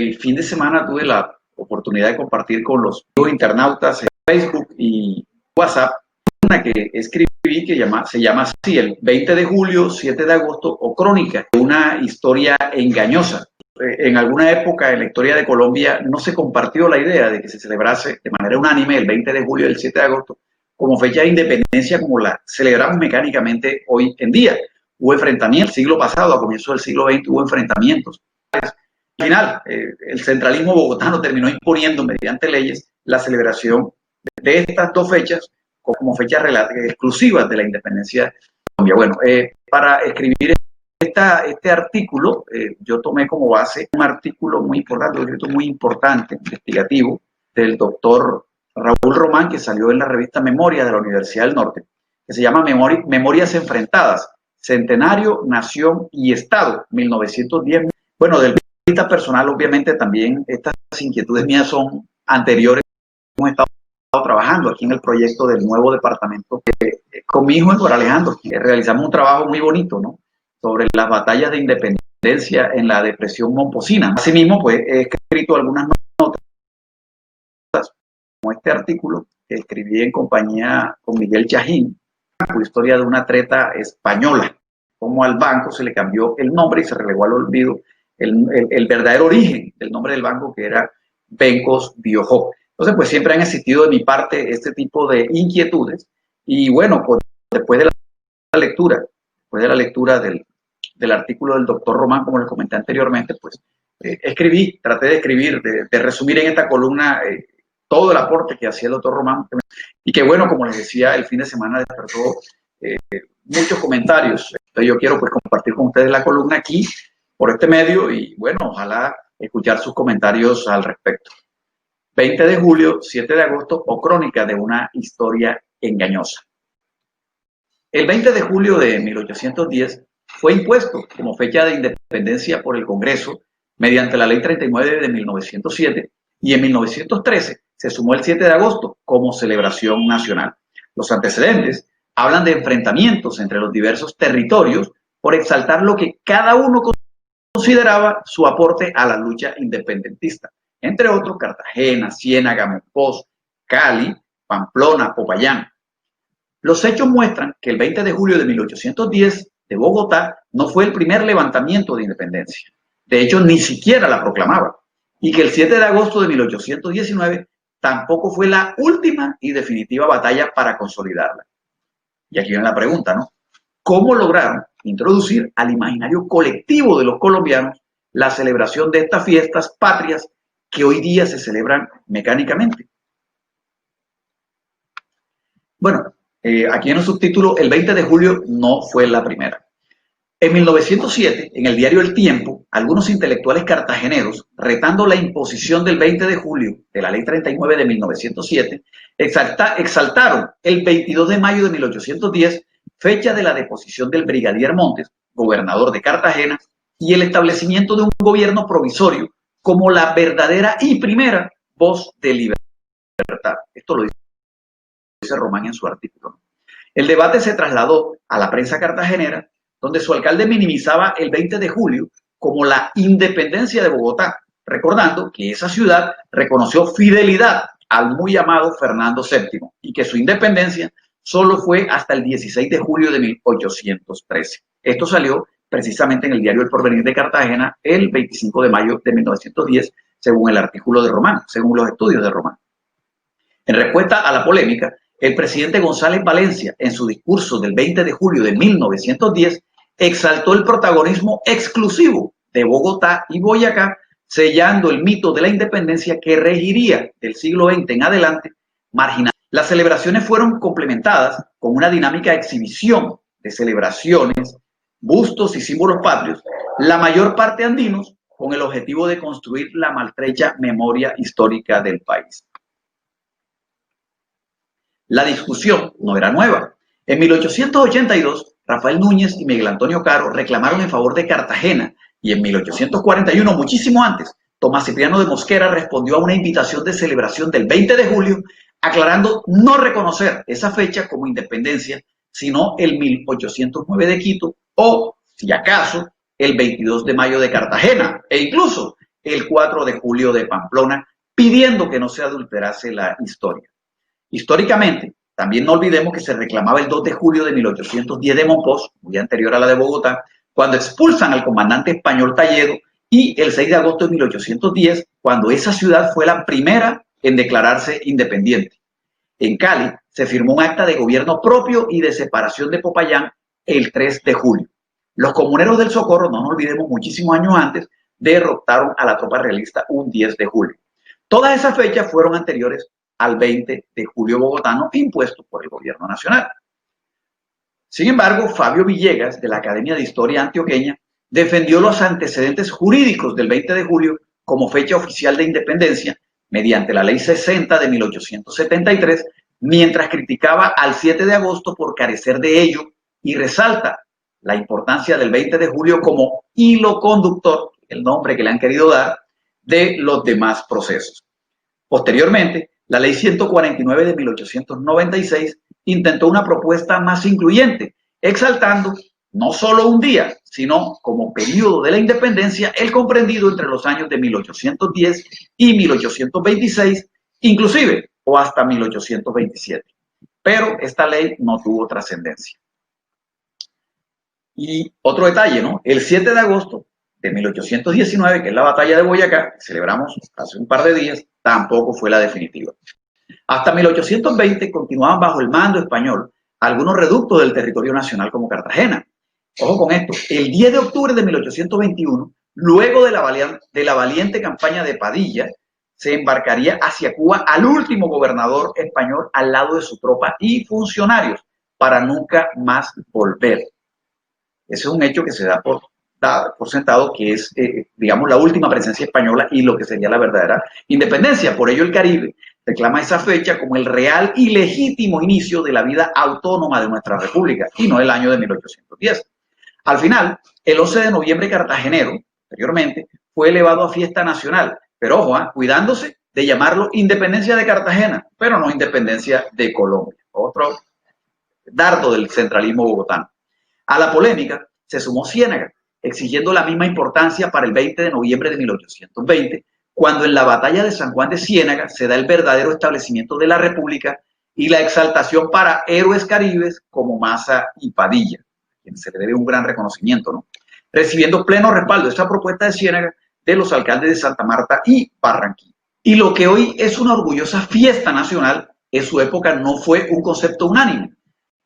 el fin de semana tuve la oportunidad de compartir con los internautas en Facebook y WhatsApp una que escribí que se llama así, el 20 de julio, 7 de agosto o Crónica, una historia engañosa. En alguna época en la historia de Colombia no se compartió la idea de que se celebrase de manera unánime el 20 de julio y el 7 de agosto como fecha de independencia como la celebramos mecánicamente hoy en día. Hubo enfrentamientos, el siglo pasado, a comienzos del siglo XX, hubo enfrentamientos. Al final, el centralismo bogotano terminó imponiendo mediante leyes la celebración de estas dos fechas como fechas exclusivas de la independencia de Colombia. Bueno, para escribir este artículo, yo tomé como base un artículo muy importante, un escrito muy importante, investigativo, del doctor Raúl Román, que salió en la revista Memoria de la Universidad del Norte, que se llama Memorias Enfrentadas, Centenario, Nación y Estado, 1910. Bueno, del vista personal, obviamente, también estas inquietudes mías son anteriores. Hemos estado trabajando aquí en el proyecto del nuevo departamento con mi hijo Eduardo Alejandro. Realizamos un trabajo muy bonito, ¿no?, sobre las batallas de independencia en la depresión momposina. Asimismo, pues, he escrito algunas notas, como este artículo que escribí en compañía con Miguel Chajín, la historia de una treta española, cómo al banco se le cambió el nombre y se relegó al olvido el verdadero origen del nombre del banco, que era Bencos Biojó. Entonces, pues siempre han existido de mi parte este tipo de inquietudes. Y bueno, pues después de la lectura del artículo del doctor Román, como les comenté anteriormente, pues traté de escribir, de resumir en esta columna todo el aporte que hacía el doctor Román. Y que bueno, como les decía, el fin de semana despertó muchos comentarios. Entonces yo quiero pues compartir con ustedes la columna aquí, por este medio, y bueno, ojalá escuchar sus comentarios al respecto. 20 de julio, 7 de agosto o Crónica de una historia engañosa. El 20 de julio de 1810 fue impuesto como fecha de independencia por el Congreso mediante la Ley 39 de 1907 y en 1913 se sumó el 7 de agosto como celebración nacional. Los antecedentes hablan de enfrentamientos entre los diversos territorios por exaltar lo que cada uno consideraba su aporte a la lucha independentista. Entre otros, Cartagena, Ciénaga, Monpós, Cali, Pamplona, Popayán. Los hechos muestran que el 20 de julio de 1810 de Bogotá no fue el primer levantamiento de independencia. De hecho, ni siquiera la proclamaba. Y que el 7 de agosto de 1819 tampoco fue la última y definitiva batalla para consolidarla. Y aquí viene la pregunta, ¿no? ¿Cómo lograron introducir al imaginario colectivo de los colombianos la celebración de estas fiestas patrias que hoy día se celebran mecánicamente? Bueno, aquí en el subtítulo, el 20 de julio no fue la primera. En 1907, en el diario El Tiempo, algunos intelectuales cartageneros, retando la imposición del 20 de julio de la Ley 39 de 1907, exaltaron el 22 de mayo de 1810, fecha de la deposición del brigadier Montes, gobernador de Cartagena, y el establecimiento de un gobierno provisorio como la verdadera y primera voz de libertad. Esto lo dice Román en su artículo. El debate se trasladó a la prensa cartagenera, donde su alcalde minimizaba el 20 de julio como la independencia de Bogotá, recordando que esa ciudad reconoció fidelidad al muy amado Fernando VII y que su independencia solo fue hasta el 16 de julio de 1813. Esto salió precisamente en el diario El Porvenir de Cartagena el 25 de mayo de 1910, según el artículo de Román, según los estudios de Román. En respuesta a la polémica, el presidente González Valencia, en su discurso del 20 de julio de 1910, exaltó el protagonismo exclusivo de Bogotá y Boyacá, sellando el mito de la independencia que regiría del siglo XX en adelante, marginal. Las celebraciones fueron complementadas con una dinámica exhibición de celebraciones, bustos y símbolos patrios, la mayor parte andinos, con el objetivo de construir la maltrecha memoria histórica del país. La discusión no era nueva. En 1882, Rafael Núñez y Miguel Antonio Caro reclamaron en favor de Cartagena y en 1841, muchísimo antes, Tomás Cipriano de Mosquera respondió a una invitación de celebración del 20 de julio, aclarando no reconocer esa fecha como independencia, sino el 1809 de Quito o, si acaso, el 22 de mayo de Cartagena e incluso el 4 de julio de Pamplona, pidiendo que no se adulterase la historia. Históricamente, también no olvidemos que se reclamaba el 2 de julio de 1810 de Monpós, muy anterior a la de Bogotá, cuando expulsan al comandante español Talledo, y el 6 de agosto de 1810, cuando esa ciudad fue la primera en declararse independiente. En Cali se firmó un acta de gobierno propio y de separación de Popayán el 3 de julio. Los comuneros del Socorro, no nos olvidemos, muchísimos años antes, derrotaron a la tropa realista un 10 de julio. Todas esas fechas fueron anteriores al 20 de julio bogotano impuesto por el gobierno nacional. Sin embargo, Fabio Villegas, de la Academia de Historia Antioqueña, defendió los antecedentes jurídicos del 20 de julio como fecha oficial de independencia mediante la Ley 60 de 1873, mientras criticaba al 7 de agosto por carecer de ello y resalta la importancia del 20 de julio como hilo conductor, el nombre que le han querido dar, de los demás procesos. Posteriormente, la Ley 149 de 1896 intentó una propuesta más incluyente, exaltando no solo un día, sino como periodo de la independencia el comprendido entre los años de 1810 y 1826, inclusive o hasta 1827. Pero esta ley no tuvo trascendencia. Y otro detalle, ¿no? El 7 de agosto de 1819, que es la batalla de Boyacá, que celebramos hace un par de días, tampoco fue la definitiva. Hasta 1820 continuaban bajo el mando español algunos reductos del territorio nacional como Cartagena. Ojo con esto, el 10 de octubre de 1821, luego de la valiente campaña de Padilla, se embarcaría hacia Cuba al último gobernador español al lado de su tropa y funcionarios para nunca más volver. Ese es un hecho que se da por sentado que es, digamos, la última presencia española y lo que sería la verdadera independencia. Por ello el Caribe reclama esa fecha como el real y legítimo inicio de la vida autónoma de nuestra república y no el año de 1810. Al final, el 11 de noviembre cartagenero, anteriormente, fue elevado a fiesta nacional, pero ojo, cuidándose de llamarlo Independencia de Cartagena, pero no Independencia de Colombia. Otro dardo del centralismo bogotano. A la polémica se sumó Ciénaga, exigiendo la misma importancia para el 20 de noviembre de 1820, cuando en la batalla de San Juan de Ciénaga se da el verdadero establecimiento de la República y la exaltación para héroes caribes como Maza y Padilla, a quienes se le debe un gran reconocimiento, ¿no? Recibiendo pleno respaldo esta propuesta de Ciénaga de los alcaldes de Santa Marta y Barranquilla. Y lo que hoy es una orgullosa fiesta nacional, en su época no fue un concepto unánime.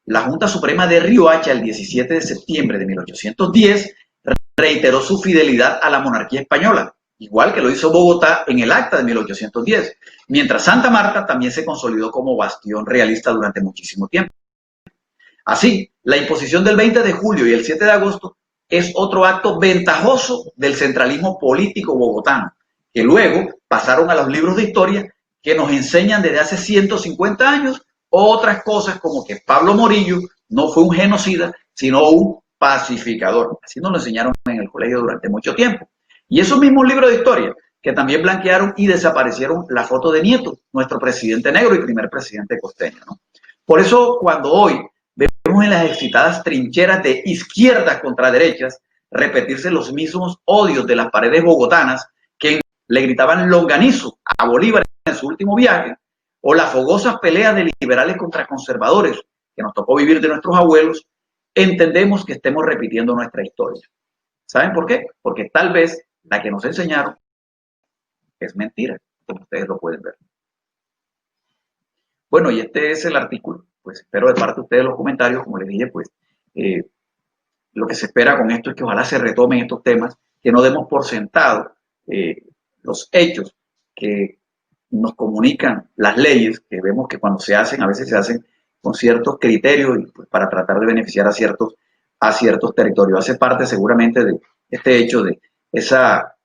La Junta Suprema de Riohacha, el 17 de septiembre de 1810, reiteró su fidelidad a la monarquía española, igual que lo hizo Bogotá en el acta de 1810, mientras Santa Marta también se consolidó como bastión realista durante muchísimo tiempo. Así, la imposición del 20 de julio y el 7 de agosto es otro acto ventajoso del centralismo político bogotano, que luego pasaron a los libros de historia que nos enseñan desde hace 150 años otras cosas como que Pablo Morillo no fue un genocida, sino un pacificador. Así nos lo enseñaron en el colegio durante mucho tiempo. Y esos mismos libros de historia que también blanquearon y desaparecieron la foto de Nieto, nuestro presidente negro y primer presidente costeño, ¿no? Por eso, cuando hoy vemos en las excitadas trincheras de izquierdas contra derechas repetirse los mismos odios de las paredes bogotanas que le gritaban longanizo a Bolívar en su último viaje, o las fogosas peleas de liberales contra conservadores que nos tocó vivir de nuestros abuelos, entendemos que estemos repitiendo nuestra historia. ¿Saben por qué? Porque tal vez la que nos enseñaron es mentira, como ustedes lo pueden ver. Bueno, y este es el artículo. Pues espero de parte de ustedes los comentarios, como les dije, pues lo que se espera con esto es que ojalá se retomen estos temas, que no demos por sentado los hechos que nos comunican las leyes, que vemos que cuando se hacen, a veces se hacen con ciertos criterios y, pues, para tratar de beneficiar a ciertos territorios. Hace parte seguramente de este hecho de esa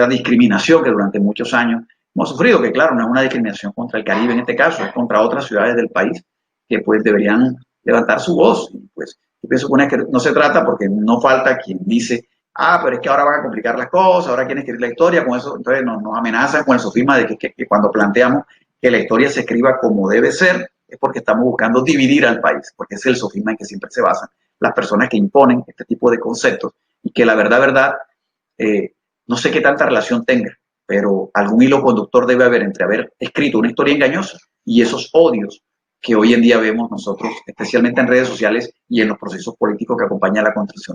discriminación que durante muchos años hemos sufrido, que claro, no es una discriminación contra el Caribe en este caso, es contra otras ciudades del país que pues deberían levantar su voz. Y pues yo pienso que no se trata, porque no falta quien dice, pero es que ahora van a complicar las cosas, ahora quieren escribir la historia, con eso entonces nos amenazan con el sofisma de que cuando planteamos que la historia se escriba como debe ser, es porque estamos buscando dividir al país, porque es el sofisma en que siempre se basan las personas que imponen este tipo de conceptos, y que la verdad, No sé qué tanta relación tenga, pero algún hilo conductor debe haber entre haber escrito una historia engañosa y esos odios que hoy en día vemos nosotros, especialmente en redes sociales y en los procesos políticos que acompañan a la construcción.